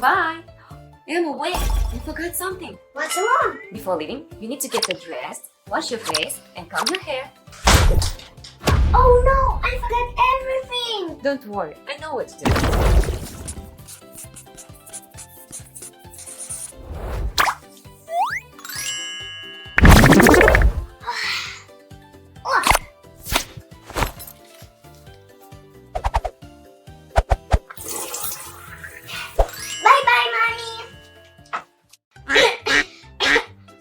Bye. Emma, wait. You forgot something. What's wrong? Before leaving, you need to get dressed, wash your face, and comb your hair. Oh no, I forgot everything. Don't worry, I know what to do. Bye-bye, Mommy.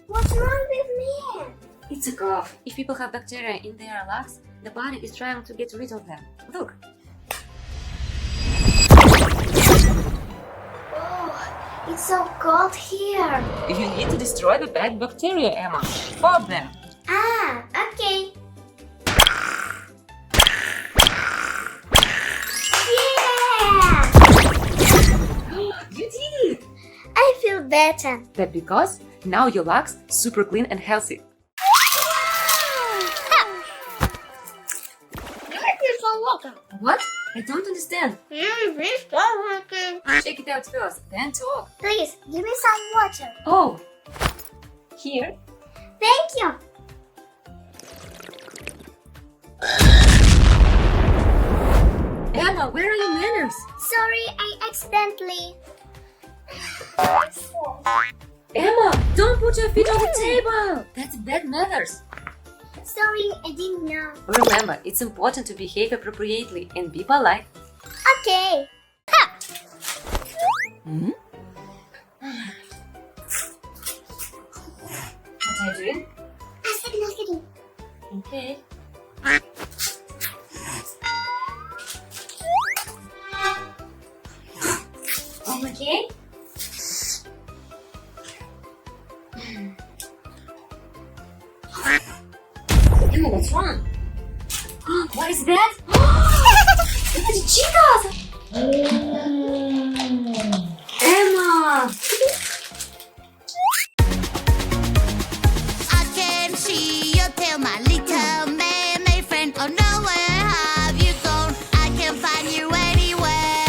What's wrong with me? It's a cough. If people have bacteria in their lungs, the body is trying to get rid of them. Look. Oh, it's so cold here. You need to destroy the bad bacteria, Emma. 4 of them. Ah, okay. Yeah! You did it! I feel better. That's because now your lungs super clean and healthy. Give me some water. What? I don't understand. Please stop working. Check it out first, then talk. Please, give me some water. Oh, here. Thank you. Emma, where are your manners? Sorry, I accidentally. Emma, don't put your feet on the table. That's bad manners. Sorry, I didn't know. Remember, it's important to behave appropriately and be polite. Okay. Hmm? What are you doing? Astaghfirullah. Okay. Okay. Emma, what's wrong? What is that? It's chicas! Emma! I can see your tail, my little mermaid friend. Oh no, where have you gone? I can find you anywhere.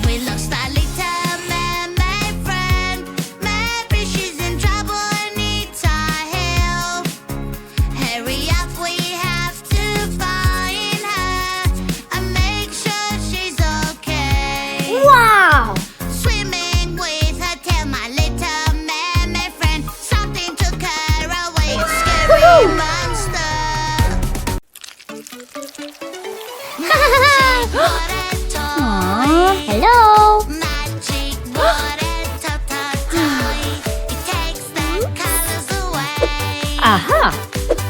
We lost our little mermaid friend. Maybe she's in trouble and needs our help. Hurry up, we have to find her and make sure she's okay. Wow. Swimming with her tail, my little mermaid friend. Something took her away, scary monster. Magic water toy. Hello. Magic water toy. It takes the colors away. Aha.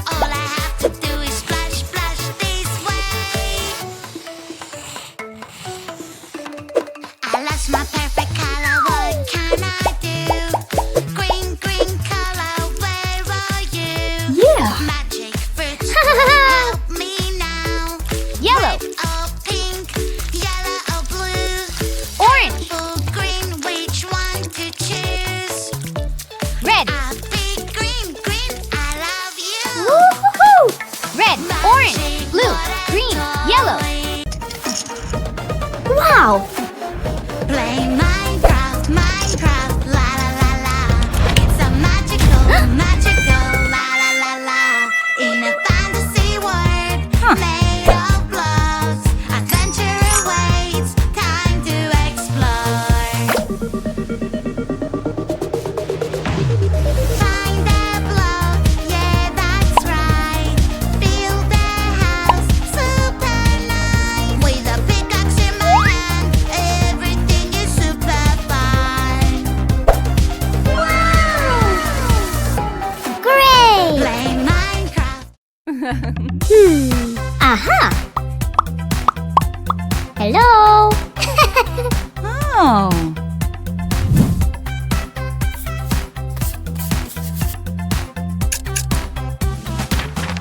All I have to do is splash, splash this way. I lost my perfect color, what can I do? Green, green color, where are you? Yeah. Magic fruit, help me now. Yellow. Red or pink, yellow or blue. Orange. Purple, green, which one to choose? Red. A big green, green, I love you. Woo-hoo-hoo. Red. Orange. Magic Blue. water Green. toy. Yellow. Wow. Play Minecraft, Minecraft, la la la la. It's a magical, magical, la la la la. In a fantasy world made of blocks, adventure awaits, time to explore. Find a block, yeah that's right. Build a house, super nice. With a pickaxe in my hand, everything is super fine. Wow. Great. Play Minecraft. Aha. Hello. Oh.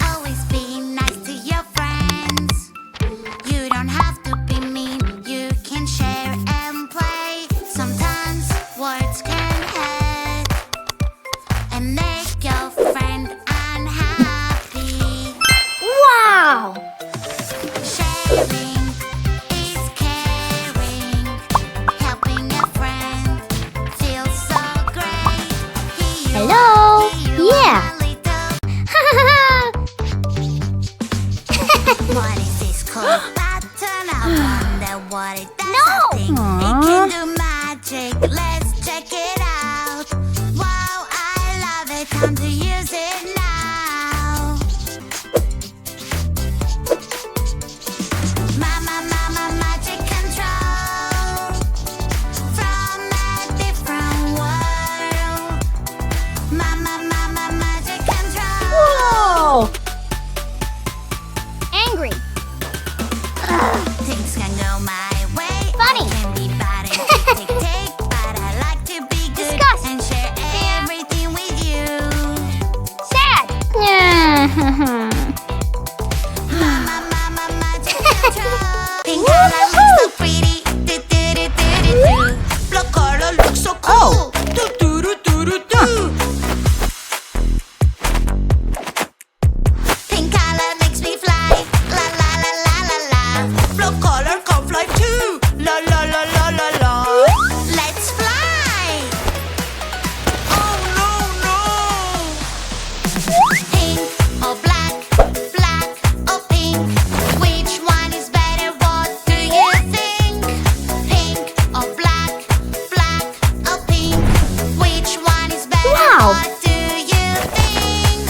Always be nice to your friends. You don't have to be mean. You can share and play. Sometimes words can hurt and make your friend unhappy. Wow. Sharing is caring. Helping a No! It can do magic. Let's check it out. Wow, I love it. Time to use it now. Mama, magic control from a different world. Mama, magic control. Whoa! Angry. Things can go my way. Funny. Can be bad and take, but I like to be good Discuss. and share everything with you. Sad. Mama, magic control. Pink color looks so pretty. Do. Blue color looks so cool. Do. Pink color makes me fly. La la la la la la. Blue color can fly too. La la la la la la. Let's fly. Oh no. Pink or black, black or pink. Which one is better? What do you think? Pink or black, black or pink. Which one is better? Wow. What do you think?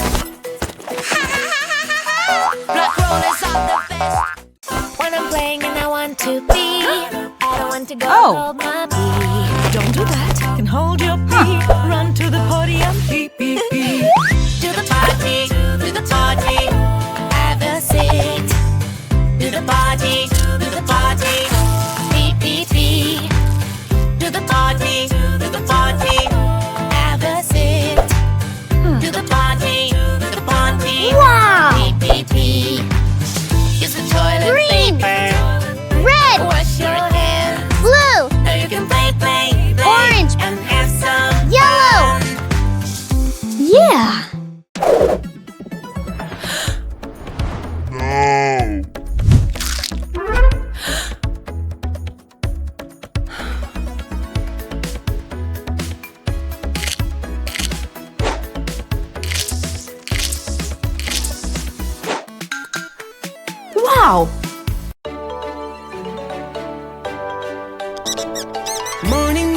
Black rollers are the best. When I'm playing and I want to be, I don't want to go Oh. hold my pee. Don't do that. And hold your pee. Run to the podium. Pee, pee, pee. To the party. To the party. Have a seat. To the party. To the party. Pee, pee, pee. To the party. To the party. Have a seat. To the party. To the party. Wow! Pee, pee, pee. Use the toilet Green. paper. Red. Wash your hands. Blue. Now you can play, Orange. and have some Yellow. fun. Yeah. Wow!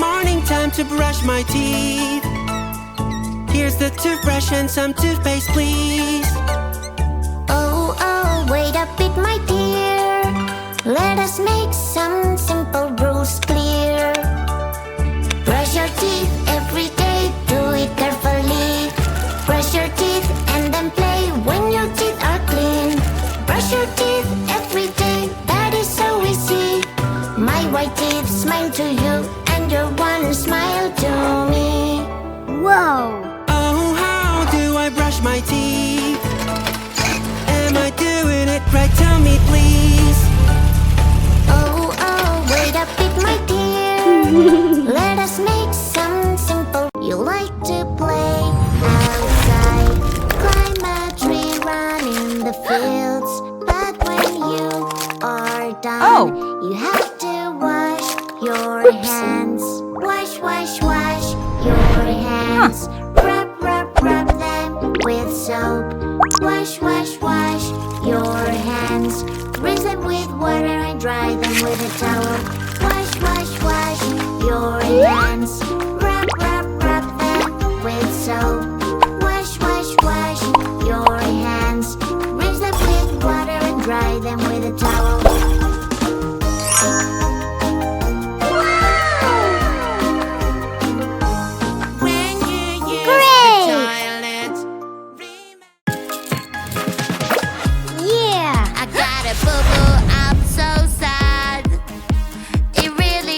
Morning, time to brush my teeth. Here's the toothbrush and some toothpaste, please. Oh, wait a bit, my dear. Let us make some simple rules clear. Brush your teeth every day, do it carefully. Brush your teeth and then play when your teeth are clean. Brush your teeth every day, that is so easy. My white teeth smile to you, and your one smile to me. Whoa! Oh, how do I brush my teeth? Am I doing it right? Tell me, please. Oh, wait a bit, my dear. Let us make some simple. You like to play outside, climb a tree, run in the fields. But when you are done, you have to wash your hands. Wash your hands. Rub them with soap. Wash your hands. Rinse them with water and dry them with a towel. Wash your hands. Rub them with soap. Wash your hands. Rinse them with water and dry them with a towel. When you use Hooray! the toilet, Yeah! I got a boo-boo, I'm so sad. It really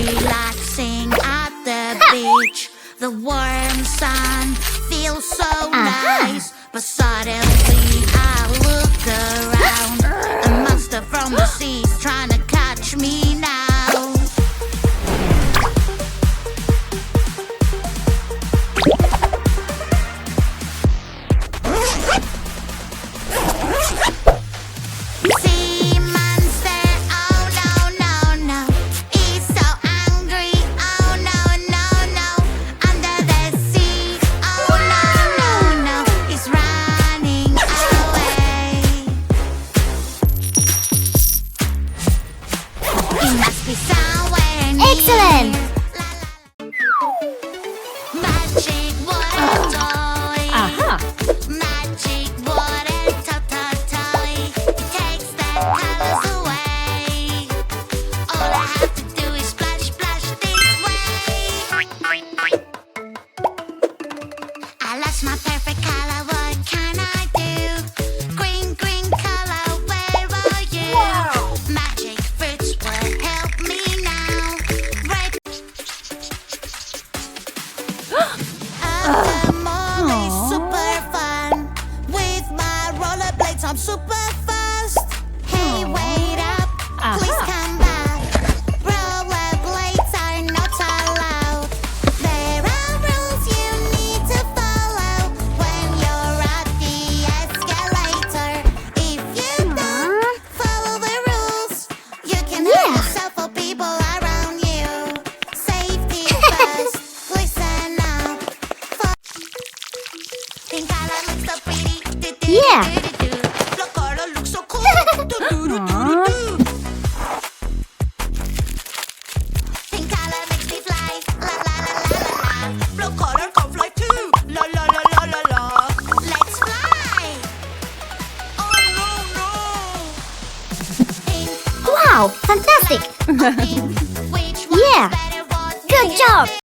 relaxing at the beach. The warm sun feels so nice, but suddenly I look around. A monster from the sea's trying to catch me now. Sea monster, oh no, no, no. He's so angry, oh no, no, no. Under the sea, oh no, no, no. He's running away. He must be somewhere near. Excellent. Magic water toy. Aha. Magic water toy. It takes the colors away. All I have to do is splash, splash this way. I lost my perfect color. What can I do? Green, green color. Where are you? Magic fruits will help me now. Red. Mom is super fun. With my rollerblades, I'm super fast. Hey, wait up, please come back. Rollerblades are not allowed. There are rules you need to follow when you're at the escalator. If you don't follow the rules, you can hurt yourself or people around you. Safety first, listen up. Pink color looks so pretty. Yeah. Blue color looks so cool. Pink color makes me fly. La la la la la la. Blue color can fly too. La la la la la la. Let's fly. Oh no no. Pink, Wow, fantastic. pink. Which one's Yeah. better? What Good job.